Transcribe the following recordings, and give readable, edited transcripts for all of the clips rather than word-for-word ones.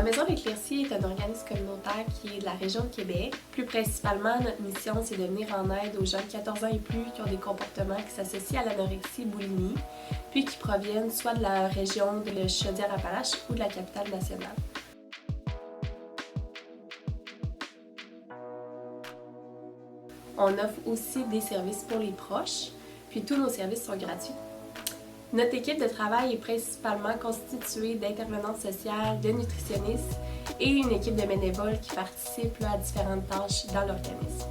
Maison L'Éclaircie est un organisme communautaire qui est de la région de Québec. Plus principalement, notre mission, c'est de venir en aide aux jeunes de 14 ans et plus qui ont des comportements qui s'associent à l'anorexie boulimie, puis qui proviennent soit de la région de la Chaudière-Appalaches ou de la capitale nationale. On offre aussi des services pour les proches, puis tous nos services sont gratuits. Notre équipe de travail est principalement constituée d'intervenantes sociales, de nutritionnistes et une équipe de bénévoles qui participent à différentes tâches dans l'organisme.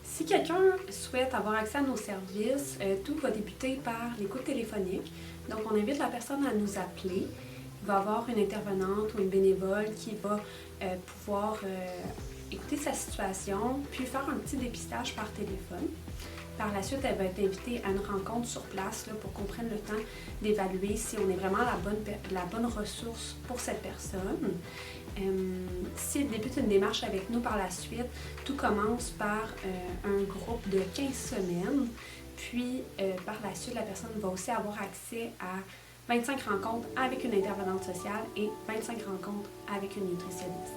Si quelqu'un souhaite avoir accès à nos services, tout va débuter par l'écoute téléphonique. Donc, on invite la personne à nous appeler. Il va y avoir une intervenante ou une bénévole qui va pouvoir écouter sa situation, puis faire un petit dépistage par téléphone. Par la suite, elle va être invitée à une rencontre sur place là, pour qu'on prenne le temps d'évaluer si on est vraiment la bonne ressource pour cette personne. Si elle débute une démarche avec nous par la suite, tout commence par un groupe de 15 semaines. Puis, par la suite, la personne va aussi avoir accès à 25 rencontres avec une intervenante sociale et 25 rencontres avec une nutritionniste.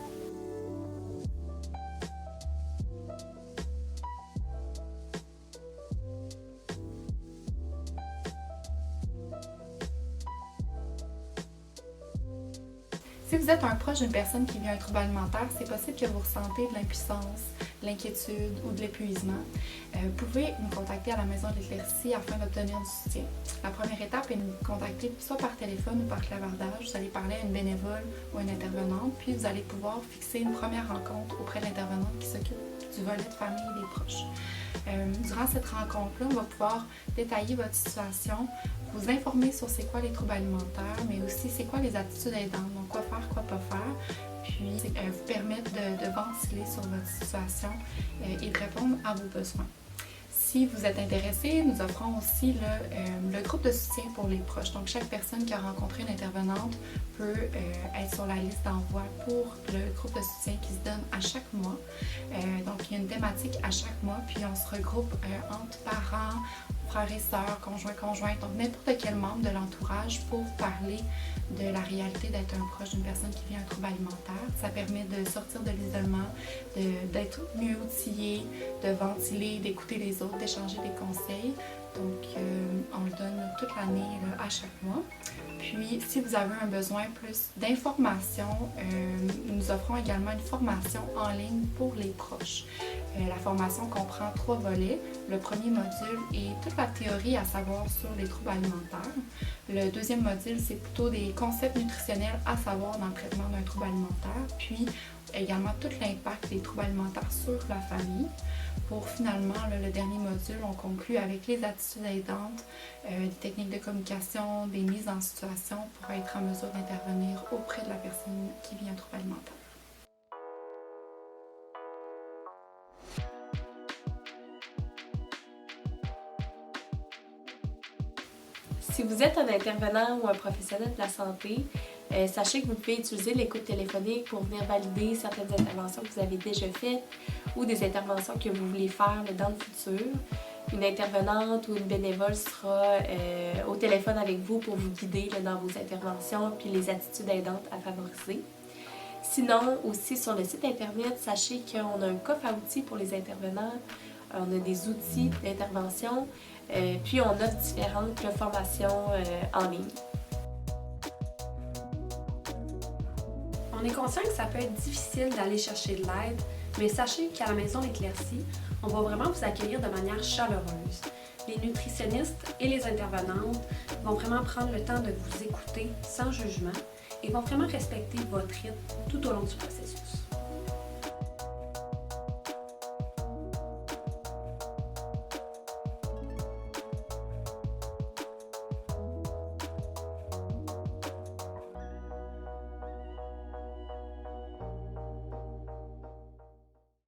Si vous êtes un proche d'une personne qui vit un trouble alimentaire, c'est possible que vous ressentez de l'impuissance, de l'inquiétude ou de l'épuisement. Vous pouvez nous contacter à la Maison de l'Éclaircie afin d'obtenir du soutien. La première étape est de nous contacter soit par téléphone ou par clavardage. Vous allez parler à une bénévole ou à une intervenante, puis vous allez pouvoir fixer une première rencontre auprès de l'intervenante qui s'occupe du volet de famille et des proches. Durant cette rencontre-là, on va pouvoir détailler votre situation, vous informer sur c'est quoi les troubles alimentaires, mais aussi c'est quoi les attitudes aidantes, donc quoi faire, quoi pas faire, puis vous permettre de ventiler sur votre situation et de répondre à vos besoins. Si vous êtes intéressé, nous offrons aussi le groupe de soutien pour les proches. Donc, chaque personne qui a rencontré une intervenante peut être sur la liste d'envoi pour le groupe de soutien qui se donne à chaque mois. Donc, il y a une thématique à chaque mois, puis on se regroupe entre parents, frères et sœurs, conjoints, donc n'importe quel membre de l'entourage pour parler de la réalité d'être un proche d'une personne qui vit un trouble alimentaire. Ça permet de sortir de l'isolement, d'être mieux outillé, de ventiler, d'écouter les autres, d'échanger des conseils. Donc, on le donne toute l'année à chaque mois. Puis, si vous avez un besoin plus d'informations, nous offrons également une formation en ligne pour les proches. La formation comprend 3 volets. Le premier module est toute la théorie à savoir sur les troubles alimentaires. Le deuxième module, c'est plutôt des concepts nutritionnels à savoir dans le traitement d'un trouble alimentaire. Puis, également tout l'impact des troubles alimentaires sur la famille. Pour finalement, le dernier module, on conclut avec les attitudes aidantes, des techniques de communication, des mises en situation pour être en mesure d'intervenir auprès de la personne qui vit un trouble alimentaire. Si vous êtes un intervenant ou un professionnel de la santé, sachez que vous pouvez utiliser l'écoute téléphonique pour venir valider certaines interventions que vous avez déjà faites ou des interventions que vous voulez faire dans le futur. Une intervenante ou une bénévole sera au téléphone avec vous pour vous guider dans vos interventions puis les attitudes aidantes à favoriser. Sinon, aussi sur le site internet, sachez qu'on a un coffre à outils pour les intervenants. On a des outils d'intervention, puis on offre différentes formations en ligne. On est conscient que ça peut être difficile d'aller chercher de l'aide, mais sachez qu'à la Maison L'Éclaircie, on va vraiment vous accueillir de manière chaleureuse. Les nutritionnistes et les intervenantes vont vraiment prendre le temps de vous écouter sans jugement et vont vraiment respecter votre rythme tout au long du processus.